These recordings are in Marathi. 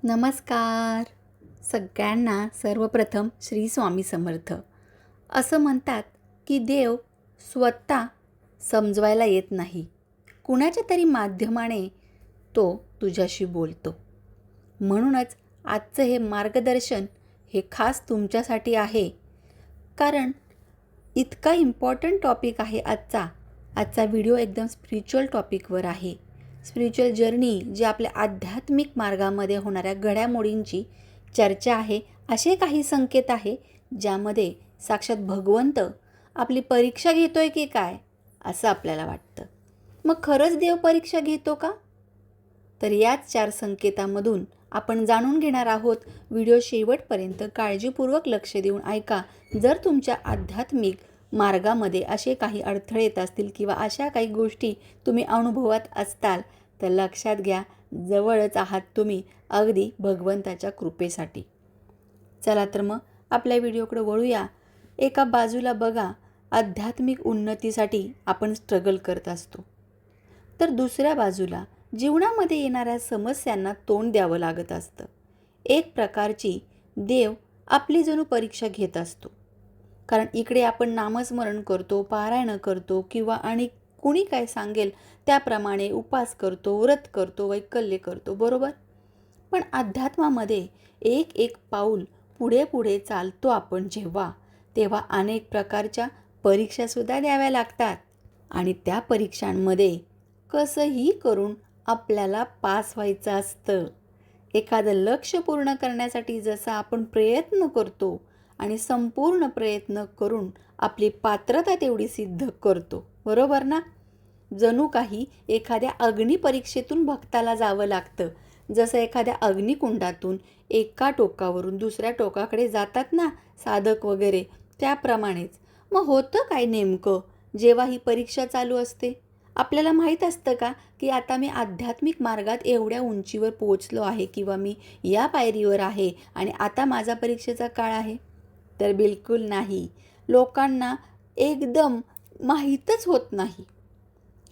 नमस्कार सगळ्यांना. सर्वप्रथम श्री स्वामी समर्थ. असं म्हणतात की देव स्वतः समजवायला येत नाही, कुणाच्या तरी माध्यमाने तो तुझ्याशी बोलतो. म्हणूनच आजचं हे मार्गदर्शन हे खास तुमच्यासाठी आहे. कारण इतका इम्पॉर्टंट टॉपिक आहे आजचा व्हिडिओ एकदम स्पिरिच्युअल टॉपिकवर आहे. स्पिरिच्युअल जर्नी जी आपल्या आध्यात्मिक मार्गामध्ये होणाऱ्या घडामोडींची चर्चा आहे. असे काही संकेत आहे ज्यामध्ये साक्षात भगवंत आपली परीक्षा घेतोय की काय असं आपल्याला वाटतं. मग खरंच देव परीक्षा घेतो का? तर याच 4 संकेतामधून आपण जाणून घेणार आहोत. व्हिडिओ शेवटपर्यंत काळजीपूर्वक लक्ष देऊन ऐका. जर तुमच्या आध्यात्मिक मार्गामध्ये असे काही अडथळे येत असतील किंवा अशा काही गोष्टी तुम्ही अनुभवत असताल तर लक्षात घ्या, जवळच आहात तुम्ही अगदी भगवंताच्या कृपेसाठी. चला तर मग आपल्या व्हिडिओकडे वळूया. एका बाजूला बघा, आध्यात्मिक उन्नतीसाठी आपण स्ट्रगल करत असतो, तर दुसऱ्या बाजूला जीवनामध्ये येणाऱ्या समस्यांना तोंड द्यावं लागत असतं. एक प्रकारची देव आपली जणू परीक्षा घेत असतो. कारण इकडे आपण नामस्मरण करतो, पारायण करतो किंवा आणि कुणी काय सांगेल त्याप्रमाणे उपास करतो, व्रत करतो, वैकल्य करतो, बरोबर. पण अध्यात्मामध्ये एक एक पाऊल पुढे पुढे चालतो आपण जेव्हा, तेव्हा अनेक प्रकारच्या परीक्षासुद्धा द्याव्या लागतात. आणि त्या परीक्षांमध्ये कसंही करून आपल्याला पास व्हायचं असतं. एखादं लक्ष्य पूर्ण करण्यासाठी जसा आपण प्रयत्न करतो आणि संपूर्ण प्रयत्न करून आपली पात्रता तेवढी सिद्ध करतो, बरोबर ना. जणू काही एखाद्या अग्निपरीक्षेतून भक्ताला जावं लागतं. जसं एखाद्या अग्निकुंडातून एका टोकावरून दुसऱ्या टोकाकडे जातात ना साधक वगैरे, त्याप्रमाणेच. मग होतं काय नेमकं जेव्हा ही परीक्षा चालू असते? आपल्याला माहीत असतं का की आता मी आध्यात्मिक मार्गात एवढ्या उंचीवर पोहोचलो आहे किंवा मी या पायरीवर आहे आणि आता माझा परीक्षेचा काळ आहे? तर बिलकुल नाही. लोकांना एकदम माहीतच होत नाही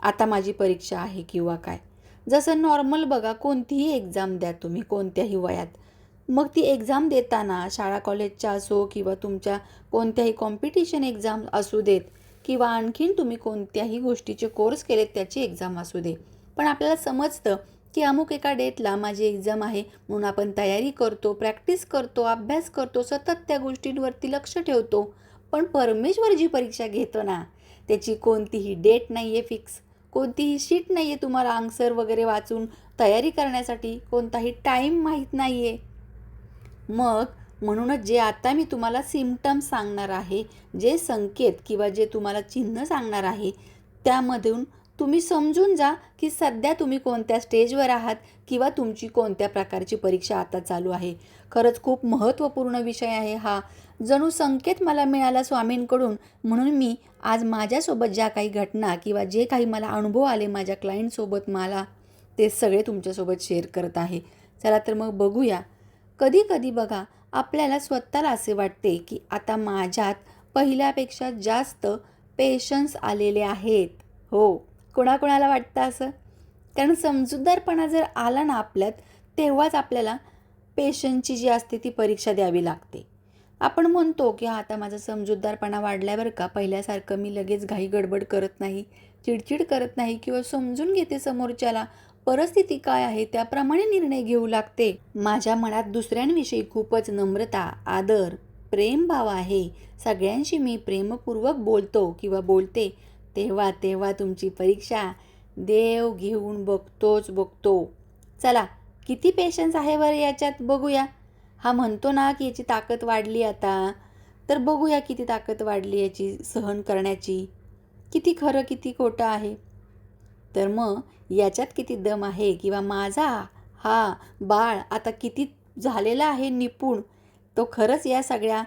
आता माझी परीक्षा आहे किंवा काय. जसं नॉर्मल बघा, कोणतीही एक्झाम द्या तुम्ही कोणत्याही वयात. मग ती एक्झाम देताना शाळा कॉलेजच्या असो किंवा तुमच्या कोणत्याही कॉम्पिटिशन एक्झाम असू देत किंवा आणखीन तुम्ही कोणत्याही गोष्टीचे कोर्स केलेत त्याची एक्झाम असू दे, पण आपल्याला समजतं की अमुक एका डेटला माझी एक्झाम आहे म्हणून आपण तयारी करतो, प्रॅक्टिस करतो, अभ्यास करतो, सतत त्या गोष्टींवरती लक्ष ठेवतो. पण परमेश्वर जी परीक्षा घेतो ना, त्याची कोणतीही डेट नाही आहे फिक्स, कोणतीही शीट नाही आहे तुम्हाला आन्सर वगैरे वाचून तयारी करण्यासाठी, कोणताही टाईम माहीत नाही आहे. मग म्हणूनच जे आता मी तुम्हाला सिम्पटम्स सांगणार आहे, जे संकेत किंवा जे तुम्हाला चिन्ह सांगणार आहे, त्यामधून तुम्ही समजून जा की सध्या तुम्ही कोणत्या स्टेजवर आहात किंवा तुमची कोणत्या प्रकारची परीक्षा आता चालू आहे. खरंच खूप महत्त्वपूर्ण विषय आहे हा. जणू संकेत मला मिळाला स्वामींकडून, म्हणून मी आज माझ्यासोबत ज्या काही घटना किंवा जे काही मला अनुभव आले माझ्या क्लायंटसोबत, मला ते सगळे तुमच्यासोबत शेअर करत आहे. चला तर मग बघूया. कधी कधी बघा, आपल्याला स्वतःला असे वाटते की आता माझ्यात पहिल्यापेक्षा जास्त पेशन्स आलेले आहेत. हो, कोणाकोणाला वाटतं असं? कारण समजूतदारपणा जर आला ना आपल्यात, तेव्हाच आपल्याला पेशन्सची जी असते ती परीक्षा द्यावी लागते. आपण म्हणतो की आता माझा समजूतदारपणा वाढलाय बरं का, पहिल्यासारखं मी लगेच घाई गडबड करत नाही, चिडचिड करत नाही किंवा समजून घेते समोरच्याला, परिस्थिती काय आहे त्याप्रमाणे निर्णय घेऊ लागते. माझ्या मनात दुसऱ्यांविषयी खूपच नम्रता, आदर, प्रेमभाव आहे. सगळ्यांशी मी प्रेमपूर्वक बोलतो किंवा बोलते. तेव्हा तेव्हा तुमची परीक्षा देव घेऊन बघतो. चला, किती पेशन्स आहे बरं याच्यात बघूया. हा म्हणतो ना की याची ताकद वाढली आता, तर बघूया किती ताकद वाढली याची सहन करण्याची. किती खरं किती खोटं आहे. तर मग याच्यात किती दम आहे किंवा माझा हा बाळ आता किती झालेला आहे निपुण, तो खरंच या सगळ्या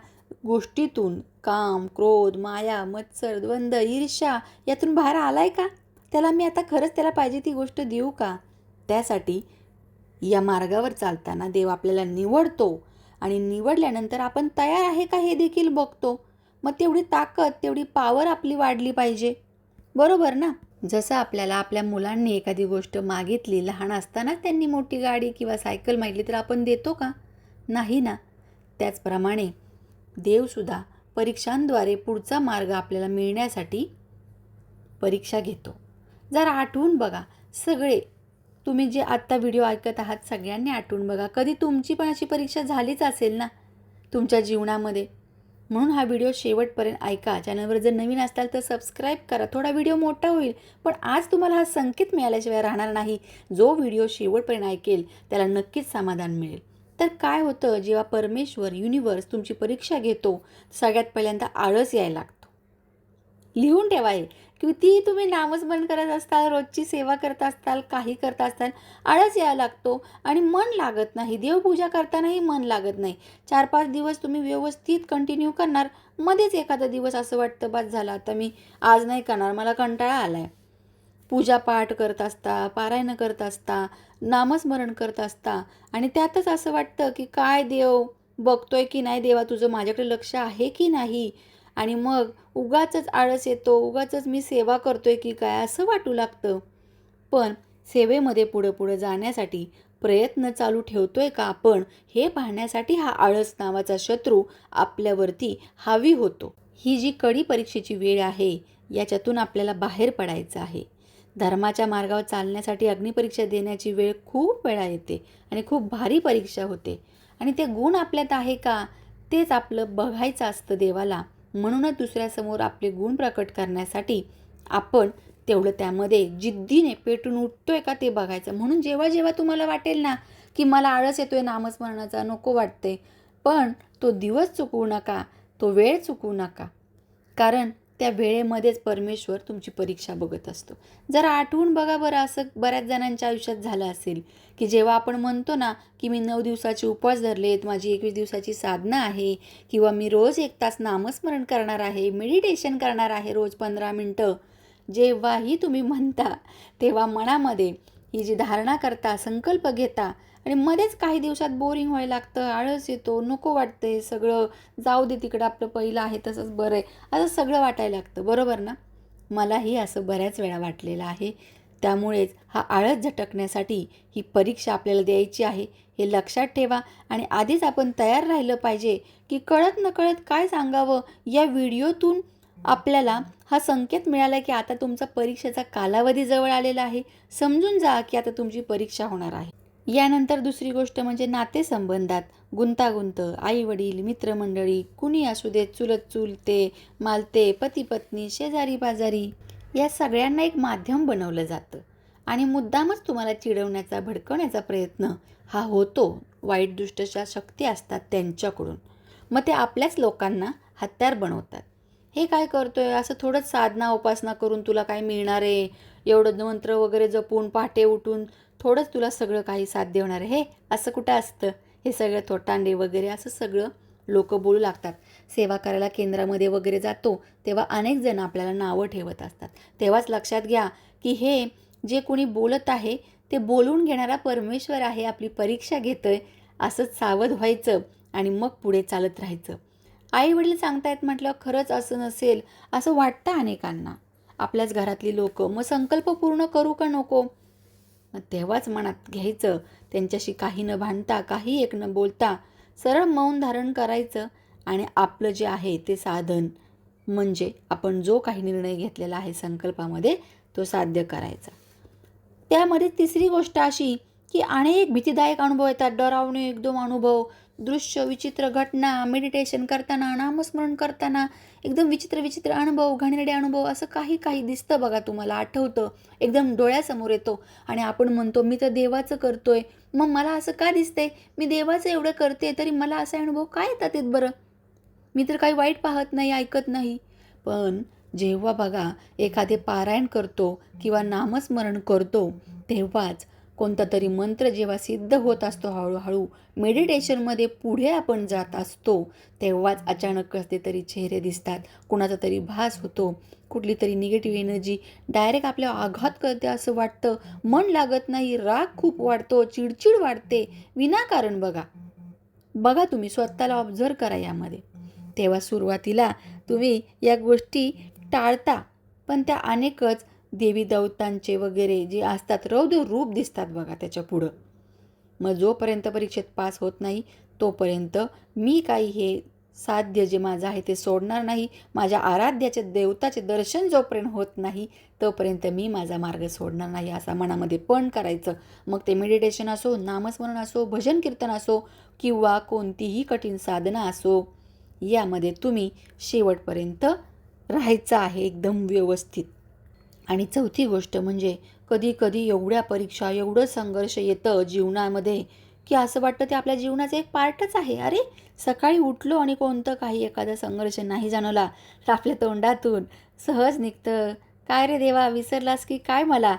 गोष्टीतून काम, क्रोध, माया, मत्सर, द्वंद्व, ईर्ष्या यातून बाहेर आलाय का? त्याला मी आता खरंच त्याला पाहिजे ती गोष्ट देऊ का? त्यासाठी या मार्गावर चालताना देव आपल्याला निवडतो आणि निवडल्यानंतर आपण तयार आहे का हे देखील बघतो. मग तेवढी ताकद, तेवढी पॉवर आपली वाढली पाहिजे, बरोबर ना. जसं आपल्याला आपल्या मुलांनी एखादी गोष्ट मागितली, लहान असतानाच त्यांनी मोठी गाडी किंवा सायकल मागितली तर आपण देतो का? नाही ना. त्याचप्रमाणे देवसुद्धा परीक्षांद्वारे पुढचा मार्ग आपल्याला मिळण्यासाठी परीक्षा घेतो. जरा आठवून बघा सगळे, तुम्ही जे आत्ता व्हिडिओ ऐकत आहात सगळ्यांनी आठवून बघा, कधी तुमची पण अशी परीक्षा झालीच असेल ना तुमच्या जीवनामध्ये. म्हणून हा व्हिडिओ शेवटपर्यंत ऐका. चॅनलवर जर नवीन असाल तर सबस्क्राईब करा. थोडा व्हिडिओ मोठा होईल, पण आज तुम्हाला हा संकेत मिळाल्याशिवाय राहणार नाही. जो व्हिडिओ शेवटपर्यंत ऐकेल त्याला नक्कीच समाधान मिळेल. तर काय होतं, जेव्हा परमेश्वर युनिवर्स तुमची परीक्षा घेतो, सगळ्यात पहिल्यांदा आळस यायला लागतो. लिहून ठेवा हे. कितीही तुम्ही नामस्मरण करत असताल, रोजची सेवा करत असताल, काही करत असताल, आळस यायला लागतो आणि मन लागत नाही. देवपूजा करतानाही मन लागत नाही. 4-5 दिवस तुम्ही व्यवस्थित कंटिन्यू करणार, मध्येच एखादा दिवस असं वाटतं बस झालं आता मी आज नाही करणार, मला कंटाळा आला आहे. पूजापाठ करत असता, पारायण करत असता, नामस्मरण करत असता आणि त्यातच असं वाटतं की काय देव बघतोय की नाही, देवा तुझं माझ्याकडे लक्ष आहे की नाही, आणि मग उगाचच आळस येतो, उगाचच मी सेवा करतोय की काय असं वाटू लागतं. पण सेवेमध्ये पुढं पुढं जाण्यासाठी प्रयत्न चालू ठेवतोय का आपण, हे पाहण्यासाठी हा आळस नावाचा शत्रू आपल्यावरती हावी होतो. ही जी कडी परीक्षेची वेळ आहे, याच्यातून आपल्याला बाहेर पडायचं आहे. धर्माच्या मार्गावर चालण्यासाठी अग्निपरीक्षा देण्याची वेळ खूप वेळा येते आणि खूप भारी परीक्षा होते. आणि ते गुण आपल्यात आहे का, तेच आपलं बघायचं असतं देवाला. म्हणूनच दुसऱ्यासमोर आपले गुण प्रकट करण्यासाठी आपण तेवढं त्यामध्ये जिद्दीने पेटून उठतोय का ते बघायचं. म्हणून जेव्हा जेव्हा तुम्हाला वाटेल ना की मला आळस येतोय नामस्मरणाचा, नको वाटते, पण तो दिवस चुकवू नका, तो वेळ चुकवू नका. कारण त्या वेळेमध्येच परमेश्वर तुमची परीक्षा बघत असतो. जरा आठवून बघा बरं, असं बऱ्याच जणांच्या आयुष्यात झालं असेल की जेव्हा आपण म्हणतो ना की मी 9 दिवसाचे उपवास धरलेत, माझी 21 दिवसाची साधना आहे, किंवा मी रोज 1 तास नामस्मरण करणार आहे, मेडिटेशन करणार आहे रोज 15 मिनटं. जेव्हाही तुम्ही म्हणता तेव्हा मनामध्ये ही जी धारणा करता, संकल्प घेता आणि मध्येच काही दिवसात बोरिंग व्हायला लागतं, आळस येतो, नको वाटते, सगळं जाऊ दे तिकडं, आपलं पहिलं आहे तसंच बरं आहे, असं सगळं वाटायला लागतं. बरोबर ना? मलाही असं बऱ्याच वेळा वाटलेलं आहे. त्यामुळेच हा आळस झटकण्यासाठी ही परीक्षा आपल्याला द्यायची आहे, हे लक्षात ठेवा. आणि आधीच आपण तयार राहिलं पाहिजे की कळत नकळत काय सांगावं, या व्हिडिओतून आपल्याला हा संकेत मिळाला की आता तुमचा परीक्षेचा कालावधी जवळ आलेला आहे. समजून जा की आता तुमची परीक्षा होणार आहे. यानंतर दुसरी गोष्ट म्हणजे नातेसंबंधात गुंतागुंत. आई-वडील, मित्रमंडळी, कुणी असू देत, चुलत चुलते, मालते, पती-पत्नी, शेजारी-पाजारी, या सगळ्यांना एक माध्यम बनवलं जातं आणि मुद्दामच तुम्हाला चिडवण्याचा, भडकवण्याचा प्रयत्न हा होतो. वाईट दुष्टच्या शक्ती असतात त्यांच्याकडून. मग ते आपल्याच लोकांना हत्यार बनवतात. हे काय करतोय, असं थोडंच साधना उपासना करून तुला काय मिळणार आहे, एवढं मंत्र वगैरे जपून पहाटे उठून थोडंच तुला सगळं काही साध्य होणार आहे, हे असं कुठं असतं, हे सगळं थोटांडे वगैरे असं सगळं लोक बोलू लागतात. सेवा करायला केंद्रामध्ये वगैरे जातो तेव्हा अनेक जण आपल्याला नावं ठेवत असतात. तेव्हाच लक्षात घ्या की हे जे कोणी बोलत आहे ते बोलून घेणारा परमेश्वर आहे, आपली परीक्षा घेतोय, असंच सावध व्हायचं आणि मग पुढे चालत राहायचं. आई वडील सांगतायत म्हटलं खरंच असं नसेल असं वाटतं अनेकांना, आपल्याच घरातली लोक. मग संकल्प पूर्ण करू का नको, मग तेव्हाच मनात घ्यायचं, त्यांच्याशी काही न भांडता, काही एक न बोलता सरळ मौन धारण करायचं आणि आपलं जे आहे ते साधन, म्हणजे आपण जो काही निर्णय घेतलेला आहे संकल्पामध्ये, तो साध्य करायचा. त्यामध्ये तिसरी गोष्ट अशी की अनेक भीतीदायक अनुभव येतात, डरावणे एकदम अनुभव, दृश्य, विचित्र घटना, मेडिटेशन करताना, नामस्मरण करताना एकदम विचित्र विचित्र अनुभव, घाणेरडे अनुभव, असं काही काही दिसतं बघा, तुम्हाला आठवतं, एकदम डोळ्यासमोर येतो आणि आपण म्हणतो मी तर देवाचं करतोय, मग मला असं का दिसतंय, मी देवाचं एवढं करते तरी मला असे अनुभव काय येतात बरं, मी तर काही वाईट पाहत नाही, ऐकत नाही. पण जेव्हा बघा एखादे पारायण करतो किंवा नामस्मरण करतो तेव्हाच कोणता तरी मंत्र जेव्हा सिद्ध होत असतो, हळूहळू मेडिटेशनमध्ये पुढे आपण जात असतो, तेव्हाच अचानक कसले तरी चेहरे दिसतात, कुणाचा तरी भास होतो, कुठली तरी निगेटिव्ह एनर्जी डायरेक्ट आपल्यावर आघात करते असं वाटतं, मन लागत नाही, राग खूप वाढतो, चिडचिड वाढते विनाकारण. बघा बघा तुम्ही स्वतःला ऑब्झर्व करा यामध्ये. तेव्हा सुरुवातीला तुम्ही या गोष्टी टाळता, पण त्या अनेकच देवी देवतांचे वगैरे जे असतात रौद्र रूप दिसतात बघा त्याच्या पुढं. मग जोपर्यंत परीक्षेत पास होत नाही तोपर्यंत मी काही हे साध्य जे माझं आहे ते सोडणार नाही. माझ्या आराध्याचे देवताचे दर्शन जोपर्यंत होत नाही तोपर्यंत मी माझा मार्ग सोडणार नाही, असा मनामध्ये पण करायचं. मग ते मेडिटेशन असो, नामस्मरण असो, भजन कीर्तन असो किंवा कोणतीही कठीण साधना असो, यामध्ये तुम्ही शेवटपर्यंत राहायचं आहे एकदम व्यवस्थित. आणि चौथी गोष्ट म्हणजे कधी कधी एवढ्या परीक्षा, एवढं संघर्ष येतं जीवनामध्ये की असं वाटतं ते आपल्या जीवनाचं एक पार्टच आहे. अरे सकाळी उठलो आणि कोणतं काही एखादा संघर्ष नाही जाणवला तर आपल्या तोंडातून सहज निघतं, काय रे देवा विसरलास की काय मला?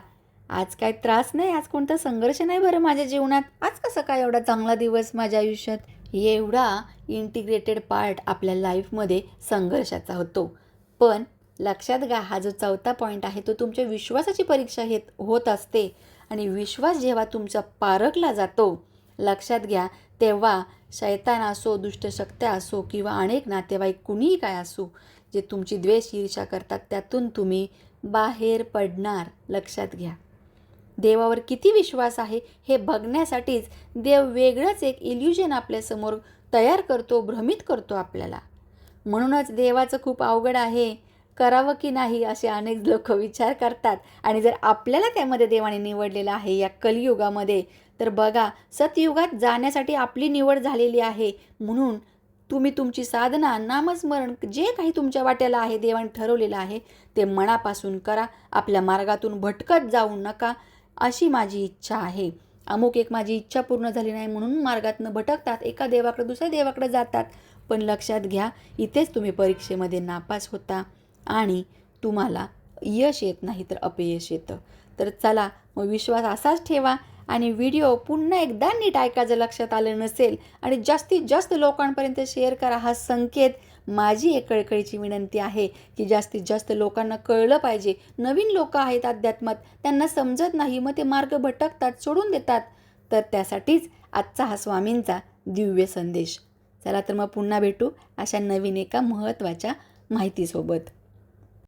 आज काय त्रास नाही, आज कोणता संघर्ष नाही बरं माझ्या जीवनात, आज कसं काय एवढा चांगला दिवस माझ्या आयुष्यात? एवढा इंटिग्रेटेड पार्ट आपल्या लाईफमध्ये संघर्षाचा होतो. पण लक्षात घ्या, हा जो चौथा पॉईंट आहे तो तुमच्या विश्वासाची परीक्षा होत असते. आणि विश्वास जेव्हा तुमचा पारखला जातो, लक्षात घ्या, तेव्हा शैतान असो, दुष्टशक्त्या असो किंवा अनेक नातेवाईक कुणीही काय असो जे तुमची द्वेष ईर्ष्या करतात त्यातून तुम्ही बाहेर पडणार. लक्षात घ्या, देवावर किती विश्वास आहे हे बघण्यासाठीच देव वेगळंच एक इल्युजन आपल्यासमोर तयार करतो, भ्रमित करतो आपल्याला. म्हणूनच देवाचं खूप अवघड आहे, करावं की नाही असे अनेक लोक विचार करतात. आणि जर आपल्याला त्यामध्ये देवाने निवडलेलं आहे या कलियुगामध्ये, तर बघा सतयुगात जाण्यासाठी आपली निवड झालेली आहे. म्हणून तुम्ही तुमची साधना, नामस्मरण जे काही तुमच्या वाट्याला आहे देवाने ठरवलेलं आहे ते मनापासून करा. आपल्या मार्गातून भटकत जाऊ नका, अशी माझी इच्छा आहे. अमुक एक माझी इच्छा पूर्ण झाली नाही म्हणून मार्गातनं भटकतात, एका देवाकडे दुसऱ्या देवाकडे जातात. पण लक्षात घ्या, इथेच तुम्ही परीक्षेमध्ये नापास होता आणि तुम्हाला यश येत नाही तर अपयश येतं. तर चला मग विश्वास असाच ठेवा आणि व्हिडिओ पुन्हा एकदा नीट ऐका जर लक्षात आलं नसेल, आणि जास्तीत जास्त लोकांपर्यंत शेअर करा. हा संकेत माझी एक कळकळीची विनंती आहे की जास्तीत जास्त लोकांना कळलं पाहिजे. नवीन लोक आहेत अध्यात्मात, त्यांना समजत नाही, मग ते मार्ग भटकतात, सोडून देतात. तर त्यासाठीच आजचा हा स्वामींचा दिव्य संदेश. चला तर मग पुन्हा भेटू अशा नवीन एका महत्त्वाच्या माहितीसोबत.